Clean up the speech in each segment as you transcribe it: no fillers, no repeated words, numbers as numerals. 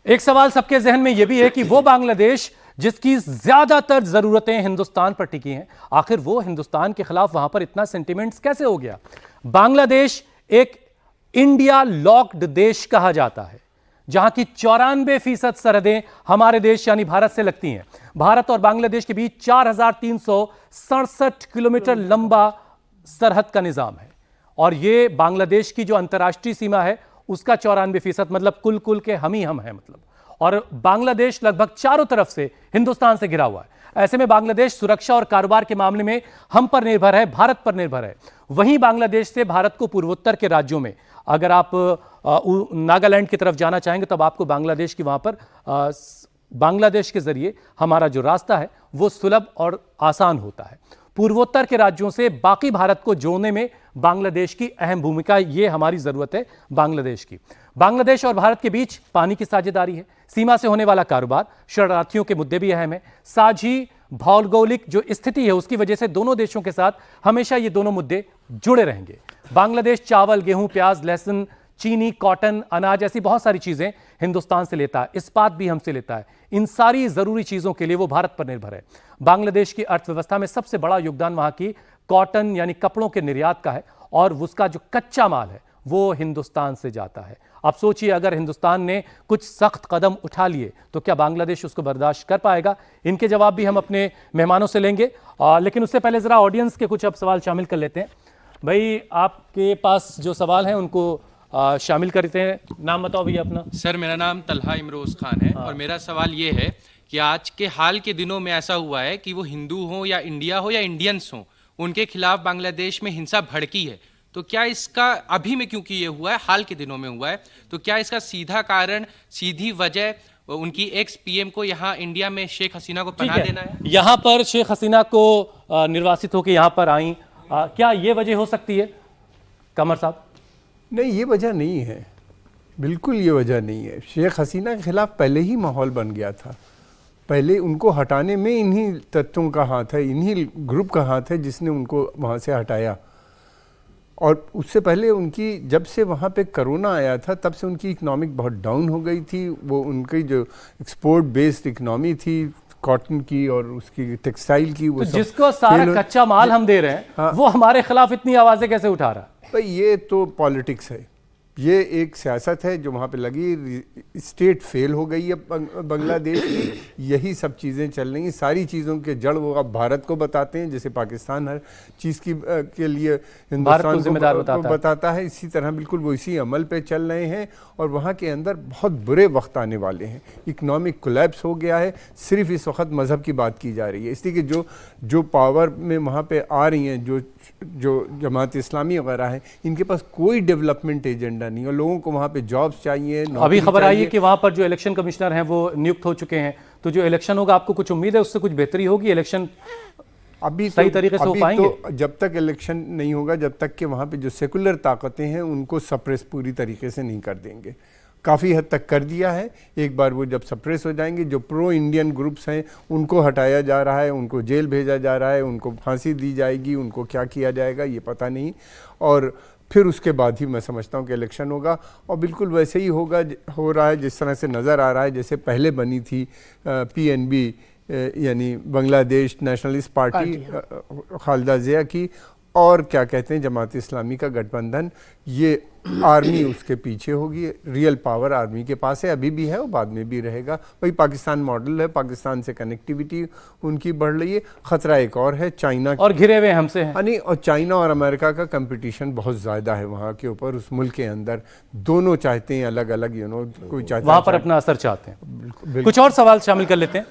एक सवाल सबके जहन में यह भी है कि वो बांग्लादेश जिसकी ज्यादातर जरूरतें हिंदुस्तान पर टिकी हैं, आखिर वो हिंदुस्तान के खिलाफ वहां पर इतना सेंटिमेंट्स कैसे हो गया? बांग्लादेश एक इंडिया लॉक्ड देश कहा जाता है, जहां की 94% सरहदें हमारे देश यानी भारत से लगती हैं। भारत और बांग्लादेश के बीच 4367 किलोमीटर लंबा सरहद का निजाम है, और यह बांग्लादेश की जो अंतर्राष्ट्रीय सीमा है उसका 94%, मतलब कुल के हम ही हम हैं मतलब। और बांग्लादेश लगभग चारों तरफ से हिंदुस्तान से घिरा हुआ है। ऐसे में बांग्लादेश सुरक्षा और कारोबार के मामले में हम पर निर्भर है, भारत पर निर्भर है। वहीं बांग्लादेश से भारत को पूर्वोत्तर के राज्यों में, अगर आप नागालैंड की तरफ जाना चाहेंगे तब आपको बांग्लादेश की वहां पर बांग्लादेश के जरिए हमारा जो रास्ता है वो सुलभ और आसान होता है। पूर्वोत्तर के राज्यों से बाकी भारत को जोड़ने में बांग्लादेश की अहम भूमिका, ये हमारी जरूरत है बांग्लादेश की। बांग्लादेश और भारत के बीच पानी की साझेदारी है, सीमा से होने वाला कारोबार, शरणार्थियों के मुद्दे भी अहम है। साझी भौगोलिक जो स्थिति है उसकी वजह से दोनों देशों के साथ हमेशा ये दोनों मुद्दे जुड़े रहेंगे। बांग्लादेश चावल, गेहूं, प्याज, लहसुन, चीनी, कॉटन, अनाज, ऐसी बहुत सारी चीजें हिंदुस्तान से लेता है, इस्पात भी हमसे लेता है। इन सारी जरूरी चीजों के लिए वो भारत पर निर्भर है। बांग्लादेश की अर्थव्यवस्था में सबसे बड़ा योगदान वहां की कॉटन यानी कपड़ों के निर्यात का है, और उसका जो कच्चा माल है वो हिंदुस्तान से जाता है। अब सोचिए, अगर हिंदुस्तान ने कुछ सख्त कदम उठा लिए तो क्या बांग्लादेश उसको बर्दाश्त कर पाएगा? इनके जवाब भी हम अपने मेहमानों से लेंगे, लेकिन उससे पहले जरा ऑडियंस के कुछ अब सवाल शामिल कर लेते हैं। भाई, आपके पास जो सवाल हैं उनको शामिल करते हैं। नाम बताओ भैया अपना। सर, मेरा नाम तलहा इमरोज़ खान है। और मेरा सवाल ये है कि आज के हाल के दिनों में ऐसा हुआ है कि वो हिंदू हो या इंडिया हो या इंडियंस हो, उनके खिलाफ बांग्लादेश में हिंसा भड़की है। तो क्या इसका अभी में, क्योंकि ये हुआ है हाल के दिनों में हुआ है, तो क्या इसका सीधा कारण, सीधी वजह उनकी एक्स पीएम को यहाँ इंडिया में शेख हसीना को पनाह देना है? यहाँ पर शेख हसीना को निर्वासित होकर यहाँ पर आई, क्या ये वजह हो सकती है कमर साहब? नहीं, ये वजह नहीं है, बिल्कुल ये वजह नहीं है। शेख हसीना के खिलाफ पहले ही माहौल बन गया था। पहले उनको हटाने में इन्हीं तत्वों का हाथ है, इन्हीं ग्रुप का हाथ है जिसने उनको वहाँ से हटाया। और उससे पहले उनकी, जब से वहाँ पे कोरोना आया था तब से उनकी इकनॉमिक बहुत डाउन हो गई थी। वो उनकी जो एक्सपोर्ट बेस्ड इकनॉमी थी कॉटन की और उसकी टेक्सटाइल की, वो तो जिसको सारा कच्चा माल हम दे रहे हैं, हाँ, वो हमारे खिलाफ इतनी आवाजें कैसे उठा रहा है? भाई, ये तो पॉलिटिक्स है, ये एक सियासत है जो वहाँ पे लगी। स्टेट फेल हो गई है बांग्लादेश की, यही सब चीज़ें चल रही हैं। सारी चीज़ों के जड़ वो अब भारत को बताते हैं, जैसे पाकिस्तान हर चीज़ की के लिए हिंदुस्तान को बताता है, इसी तरह बिल्कुल वो इसी अमल पे चल रहे हैं। और वहाँ के अंदर बहुत बुरे वक्त आने वाले हैं। इकनॉमिक कोलैप्स हो गया है। सिर्फ इस वक्त मज़हब की बात की जा रही है, इसलिए कि जो पावर में वहाँ पे आ रही हैं, जो जमात इस्लामी वगैरह है, इनके पास कोई डेवलपमेंट एजेंडा नहीं, और लोगों को वहाँ पे जॉब्स चाहिए। अभी खबर आई है कि वहाँ पर जो इलेक्शन कमिश्नर हैं वो नियुक्त हो चुके हैं, तो जो इलेक्शन होगा, आपको कुछ उम्मीद है उससे कुछ बेहतरी होगी? इलेक्शन अभी सही तरीके से हो पाएंगे? तो जब तक इलेक्शन नहीं होगा, जब तक कि वहाँ पे जो सेकुलर ताकतें हैं उनको सप्रेस पूरी तरीके से नहीं कर देंगे। काफ़ी हद तक कर दिया है। एक बार वो जब सप्रेस हो जाएंगे, जो प्रो इंडियन ग्रुप्स हैं उनको हटाया जा रहा है, उनको जेल भेजा जा रहा है, उनको फांसी दी जाएगी, उनको क्या किया जाएगा ये पता नहीं। और फिर उसके बाद ही मैं समझता हूँ कि इलेक्शन होगा, और बिल्कुल वैसे ही हो रहा है जिस तरह से नज़र आ रहा है जैसे पहले बनी थी PNB यानी बांग्लादेश नेशनलिस्ट पार्टी खालिदा जिया की, और क्या कहते हैं जमात इस्लामी का गठबंधन। ये आर्मी उसके पीछे होगी, रियल पावर आर्मी के पास है, अभी भी है और बाद में भी रहेगा। वही पाकिस्तान मॉडल है, पाकिस्तान से कनेक्टिविटी उनकी बढ़ रही है। खतरा एक और है, चाइना और घिरे हुए हमसे हैं। नहीं, और चाइना और अमेरिका का कंपटीशन बहुत ज़्यादा है वहाँ के ऊपर, उस मुल्क के अंदर। दोनों चाहते हैं अलग अलग, कोई चाहता वहाँ पर अपना असर चाहते हैं। कुछ और सवाल शामिल कर लेते हैं।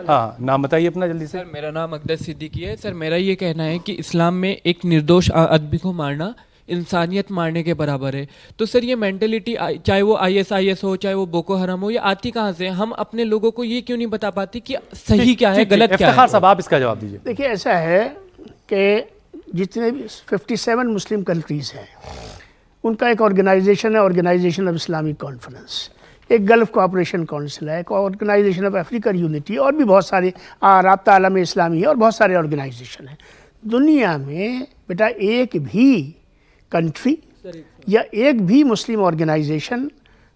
हाँ, नाम बताइए अपना जल्दी से। सर, मेरा नाम अकदस सिद्दीकी है। सर, मेरा ये कहना है कि इस्लाम में एक निर्दोष आदमी को मारना इंसानियत मारने के बराबर है। तो सर, ये मेंटेलिटी, चाहे वो ISIS हो, चाहे वो बोको हराम हो, ये आती कहाँ से? हम अपने लोगों को ये क्यों नहीं बता पाते कि सही क्या है, गलत क्या है? साहब, आप इसका जवाब दीजिए। देखिए, ऐसा है कि जितने भी 57 मुस्लिम कंट्रीज़ हैं, उनका एक ऑर्गेनाइजेशन है, ऑर्गेनाइजेशन ऑफ इस्लामिक कॉन्फ्रेंस, एक गल्फ कोऑपरेशन काउंसिल है, एक ऑर्गेनाइजेशन ऑफ अफ्रीकन यूनिटी, और भी बहुत सारे, राब्ता आलम इस्लामी है, और बहुत सारे ऑर्गेनाइजेशन हैं। दुनिया में बेटा एक भी कंट्री या एक भी मुस्लिम ऑर्गेनाइजेशन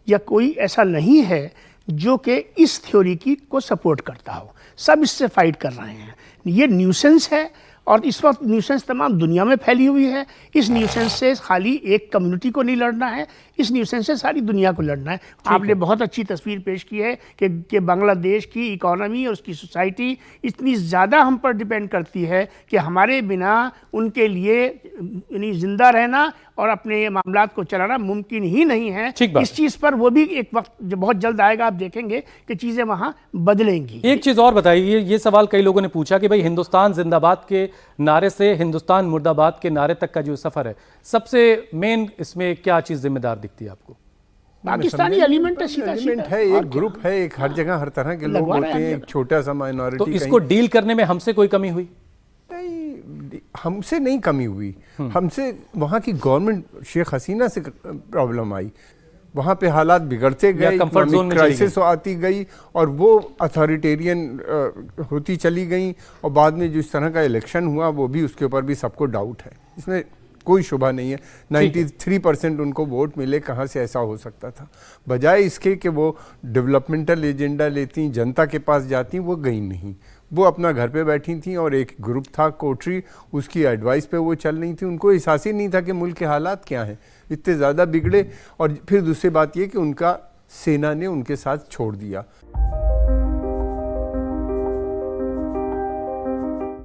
या कोई ऐसा नहीं है जो कि इस थ्योरी की को सपोर्ट करता हो। सब इससे फाइट कर रहे हैं। ये न्यूसेंस है और इस वक्त न्यूसेंस तमाम दुनिया में फैली हुई है। इस न्यूसेंस से खाली एक कम्युनिटी को नहीं लड़ना है, इस न्यूसेंस से सारी दुनिया को लड़ना है। आपने बहुत अच्छी तस्वीर पेश की है कि बांग्लादेश की इकोनॉमी और उसकी सोसाइटी इतनी ज़्यादा हम पर डिपेंड करती है कि हमारे बिना उनके लिए यानी जिंदा रहना और अपने मामलात को चलाना मुमकिन ही नहीं है। ठीक बात। इस चीज़ पर वो भी एक वक्त जो बहुत जल्द आएगा, आप देखेंगे कि चीज़ें वहाँ बदलेंगी। एक चीज और बताइए, ये सवाल कई लोगों ने पूछा कि भाई हिंदुस्तान जिंदाबाद के नारे से हिंदुस्तान मुर्दाबाद के नारे तक का जो सफर है, सबसे मेन इसमें क्या चीज जिम्मेदार दिखती है आपको? पाकिस्तानी एलिमेंट है, सीधा एलिमेंट सीधा। है, एक ग्रुप है, एक हर जगह हर तरह के लोग लगवा रहे होते हैं हैं, हम एक छोटा सा माइनॉरिटी। तो इसको डील करने में हमसे कोई कमी हुई? नहीं, हमसे नहीं कमी हुई, हमसे वहाँ की गवर्नमेंट शेख हसीना से प्रॉब्लम आई। वहाँ पे हालात बिगड़ते गए, कंफर्ट जोन में चली क्राइसिस आती गई और वो अथॉरिटेरियन होती चली गई। और बाद में जो इस तरह का इलेक्शन हुआ वो भी, उसके ऊपर भी सबको डाउट है, इसमें कोई शुबा नहीं है। 93% उनको वोट मिले, कहाँ से ऐसा हो सकता था? बजाय इसके कि वो डेवलपमेंटल एजेंडा लेती, जनता के पास जाती, वो गई नहीं। वो अपना घर पे बैठी थी और एक ग्रुप था कोटरी, उसकी एडवाइस पे वो चल रही थी। उनको एहसास ही नहीं था कि मुल्क के हालात क्या हैं, इतने ज़्यादा बिगड़े। और फिर दूसरी बात ये कि उनका सेना ने उनके साथ छोड़ दिया।